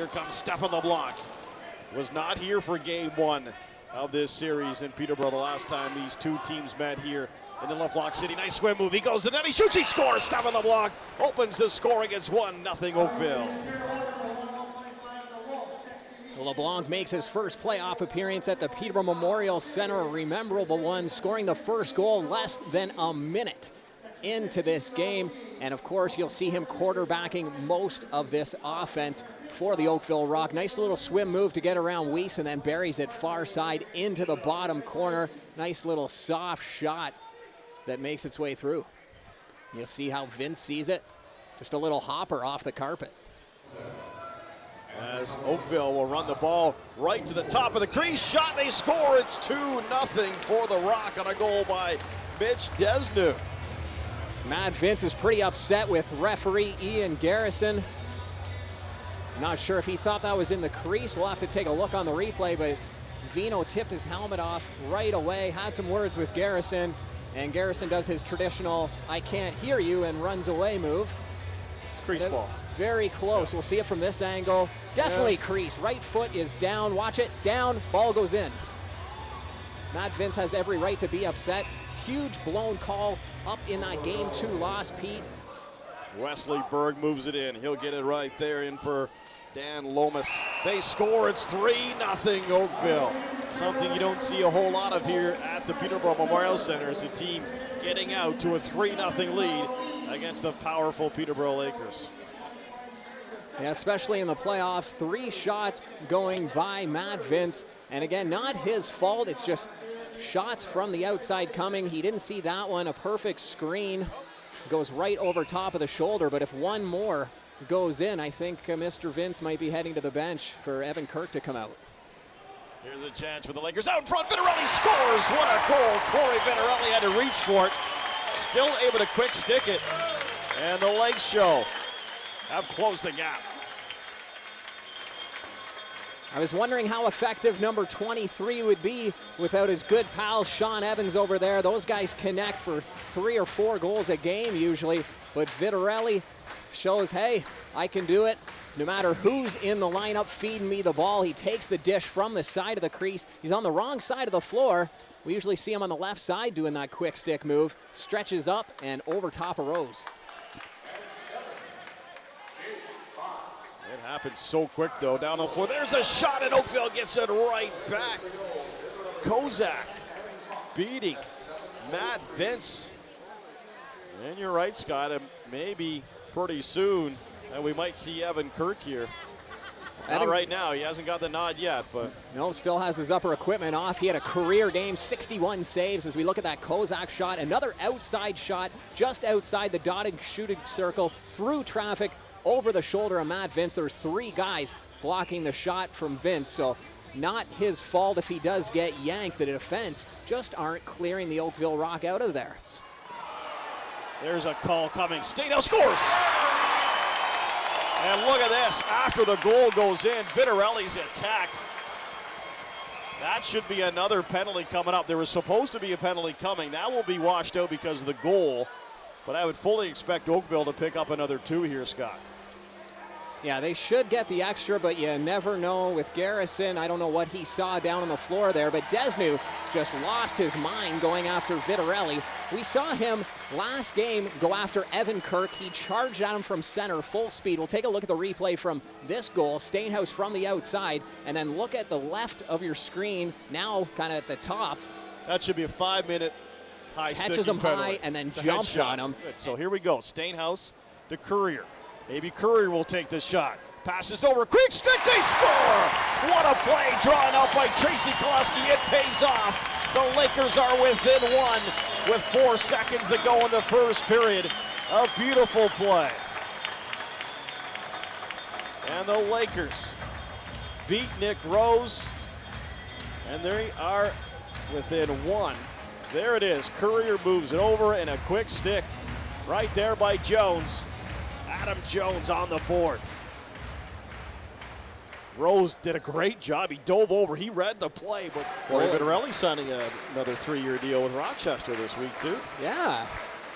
here comes Stefan LeBlanc. Was not here for game one of this series in Peterborough the last time these two teams met here in the LeBlanc City. Nice swim move. He goes to that. He shoots. He scores. Stefan LeBlanc opens the scoring. It's 1-0 Oakville. LeBlanc makes his first playoff appearance at the Peterborough Memorial Center, a memorable one, scoring the first goal less than a minute into this game. And of course, you'll see him quarterbacking most of this offense for the Oakville Rock. Nice little swim move to get around Weiss and then buries it far side into the bottom corner. Nice little soft shot that makes its way through. You'll see how Vince sees it. Just a little hopper off the carpet. As Oakville will run the ball right to the top of the crease. Shot, they score. It's 2-0 for the Rock on a goal by Mitch Desnu. Matt Vince is pretty upset with referee Ian Garrison. Not sure if he thought that was in the crease. We'll have to take a look on the replay, but Vino tipped his helmet off right away, had some words with Garrison, and Garrison does his traditional "I can't hear you" and runs away move. Crease ball. Very close. We'll see it from this angle. Definitely crease. Right foot is down. Watch it. Down. Ball goes in. Matt Vince has every right to be upset. Huge blown call up in that Game 2 loss, Pete. Wesley Berg moves it in. He'll get it right there in for Dan Lomas. They score. It's 3-0 Oakville. Something you don't see a whole lot of here at the Peterborough Memorial Center is a team getting out to a 3-0 lead against the powerful Peterborough Lakers. Yeah, especially in the playoffs, 3 shots going by Matt Vince. And again, not his fault. It's just shots from the outside coming. He didn't see that one. A perfect screen goes right over top of the shoulder. But if one more goes in, I think Mr. Vince might be heading to the bench for Evan Kirk to come out. Here's a chance for the Lakers. Out in front, Vitarelli scores. What a goal. Corey Vitarelli had to reach for it. Still able to quick stick it. And the Lakes show have closed the gap. I was wondering how effective number 23 would be without his good pal Sean Evans over there. Those guys connect for 3 or 4 goals a game usually, but Vitarelli shows, hey, I can do it. No matter who's in the lineup feeding me the ball, he takes the dish from the side of the crease. He's on the wrong side of the floor. We usually see him on the left side doing that quick stick move. Stretches up and over top of Rose. It happens so quick, though, down the floor. There's a shot, and Oakville gets it right back. Kozak beating Matt Vince. And you're right, Scott, maybe pretty soon we might see Evan Kirk here. Not right now. He hasn't got the nod yet, but. No, still has his upper equipment off. He had a career game, 61 saves. As we look at that Kozak shot, another outside shot just outside the dotted shooting circle, through traffic, over the shoulder of Matt Vince. There's 3 guys blocking the shot from Vince, so not his fault if he does get yanked. The defense just aren't clearing the Oakville Rock out of there. There's a call coming. Steno scores! And look at this. After the goal goes in, Vitarelli's attacked. That should be another penalty coming up. There was supposed to be a penalty coming. That will be washed out because of the goal. But I would fully expect Oakville to pick up another 2 here, Scott. Yeah, they should get the extra, but you never know with Garrison. I don't know what he saw down on the floor there, but Desnu just lost his mind going after Vitarelli. We saw him last game go after Evan Kirk. He charged at him from center, full speed. We'll take a look at the replay from this goal. Stainhouse from the outside, and then look at the left of your screen, now kind of at the top. That should be a 5-minute high catches him penalty. High and then jumps on him. Good. So here we go. Stainhouse to Courier. Maybe Courier will take the shot. Passes over. Quick stick. They score. What a play drawn up by Tracy Kolesky. It pays off. The Lakers are within 1 with 4 seconds to go in the first period. A beautiful play. And the Lakers beat Nick Rose. And they are within 1. There it is. Courier moves it over and a quick stick right there by Jones. Adam Jones on the board. Rose did a great job. He dove over. He read the play, but Corey Vitarelli signing another 3-year deal with Rochester this week, too. Yeah,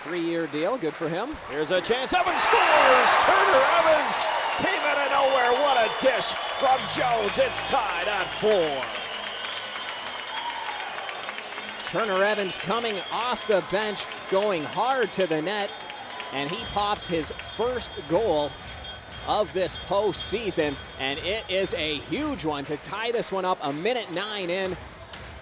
3-year deal. Good for him. Here's a chance. Evans scores! Turner Evans came came out of nowhere. What a dish from Jones. It's tied at 4. Turner Evans coming off the bench, going hard to the net, and he pops his first goal of this postseason, and it is a huge one to tie this one up. 1:09 in,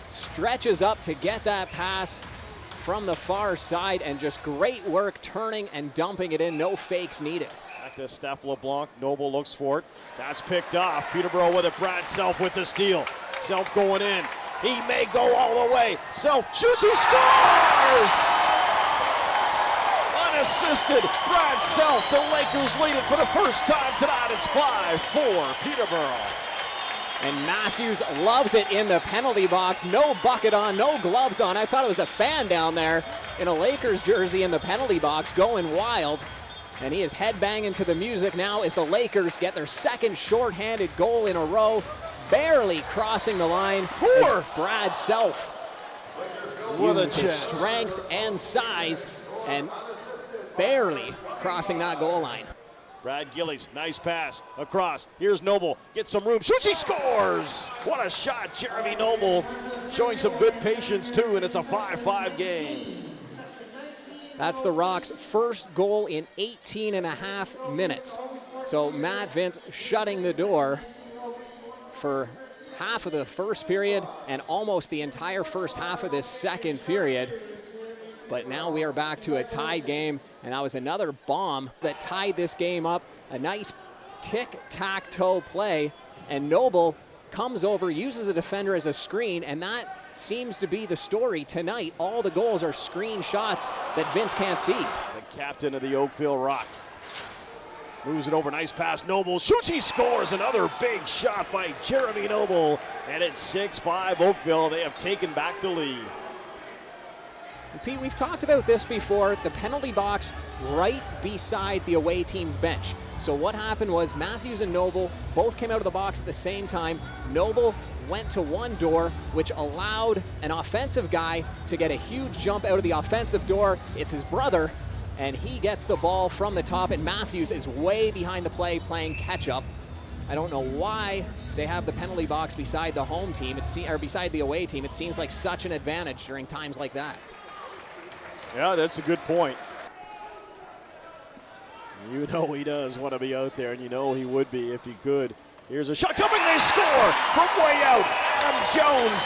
stretches up to get that pass from the far side, and just great work turning and dumping it in. No fakes needed. Back to Steph LeBlanc. Noble looks for it. That's picked off. Peterborough with it. Brad Self with the steal. Self going in. He may go all the way. Self shoots. He scores! Unassisted. Brad Self. The Lakers lead it for the first time tonight. It's 5-4 Peterborough. And Matthews loves it in the penalty box. No bucket on, no gloves on. I thought it was a fan down there in a Lakers jersey in the penalty box going wild. And he is headbanging to the music now as the Lakers get their second shorthanded goal in a row. Barely crossing the line. As Brad Self uses his strength and size and barely crossing that goal line. Brad Gillies, nice pass across. Here's Noble, gets some room, shoots, he scores! What a shot, Jeremy Noble, showing some good patience too, and it's a 5-5 game. That's the Rocks' first goal in 18 and a half minutes. So Matt Vince shutting the door for half of the first period and almost the entire first half of this second period. But now we are back to a tied game, and that was another bomb that tied this game up. A nice tic-tac-toe play, and Noble comes over, uses a defender as a screen, and that seems to be the story tonight. All the goals are screen shots that Vince can't see. The captain of the Oakville Rock moves it over, nice pass, Noble shoots, he scores! Another big shot by Jeremy Noble, and it's 6-5 Oakville. They have taken back the lead. And Pete, we've talked about this before, the penalty box right beside the away team's bench. So what happened was Matthews and Noble both came out of the box at the same time. Noble went to one door, which allowed an offensive guy to get a huge jump out of the offensive door. It's his brother, and he gets the ball from the top, and Matthews is way behind the play playing catch-up. I don't know why they have the penalty box beside the home team, or beside the away team. It seems like such an advantage during times like that. Yeah, that's a good point. You know he does want to be out there, and you know he would be if he could. Here's a shot coming, they score from way out. Adam Jones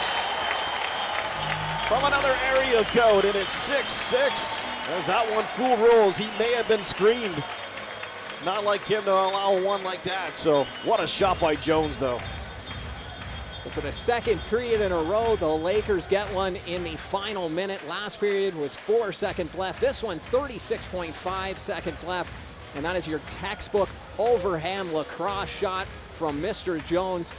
from another area code, and it's 6-6. As that one fool rules, he may have been screened. It's not like him to allow one like that, so what a shot by Jones, though. So for the second period in a row, the Lakers get one in the final minute. Last period was 4 seconds left. This one, 36.5 seconds left. And that is your textbook overhand lacrosse shot from Mr. Jones,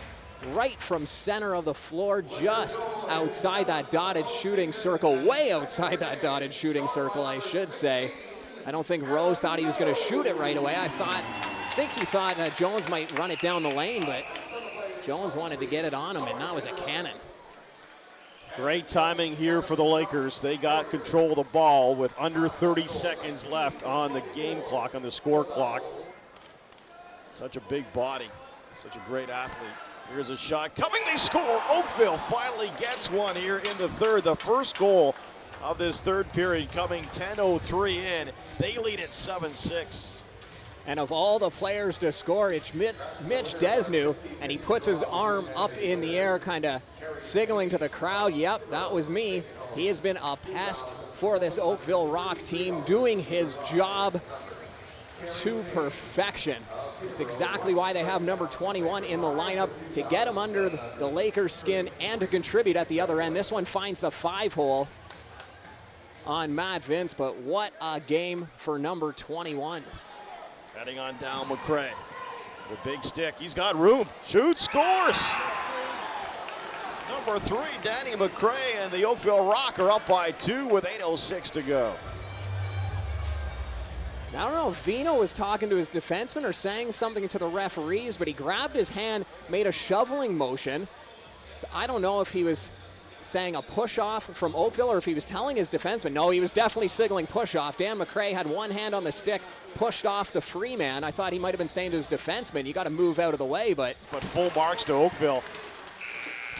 right from center of the floor, just outside that dotted shooting circle, way outside that dotted shooting circle, I should say. I don't think Rose thought he was going to shoot it right away. I think he thought Jones might run it down the lane, but Jones wanted to get it on him, and that was a cannon. Great timing here for the Lakers. They got control of the ball with under 30 seconds left on the game clock, on the score clock. Such a big body, such a great athlete. Here's a shot coming, they score. Oakville finally gets one here in the third. The first goal of this third period coming 10:03 in. They lead at 7-6. And of all the players to score, it's Mitch Desnu, and he puts his arm up in the air, kind of signaling to the crowd, yep, that was me. He has been a pest for this Oakville Rock team, doing his job to perfection. It's exactly why they have number 21 in the lineup, to get him under the Lakers' skin and to contribute at the other end. This one finds the 5-hole on Matt Vince, but what a game for number 21. Heading on down, McCray. The big stick, he's got room. Shoots, scores! Number 3, Danny McCray, and the Oakville Rock are up by 2 with 8:06 to go. Now, I don't know if Vino was talking to his defenseman or saying something to the referees, but he grabbed his hand, made a shoveling motion. So I don't know if he was saying a push-off from Oakville, or if he was telling his defenseman. No, he was definitely signaling push-off. Dan McRae had one hand on the stick, pushed off the free man. I thought he might have been saying to his defenseman, you got to move out of the way, but full marks to Oakville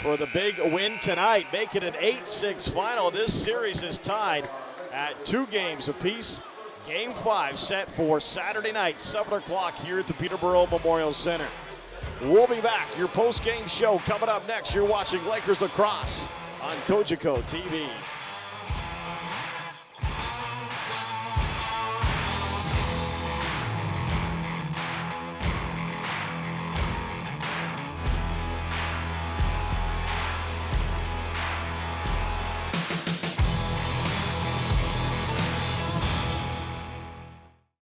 for the big win tonight, making an 8-6 final. This series is tied at 2 games apiece. Game 5 set for Saturday night, 7 o'clock here at the Peterborough Memorial Center. We'll be back. Your post-game show coming up next. You're watching Lakers Lacrosse on Kojiko TV.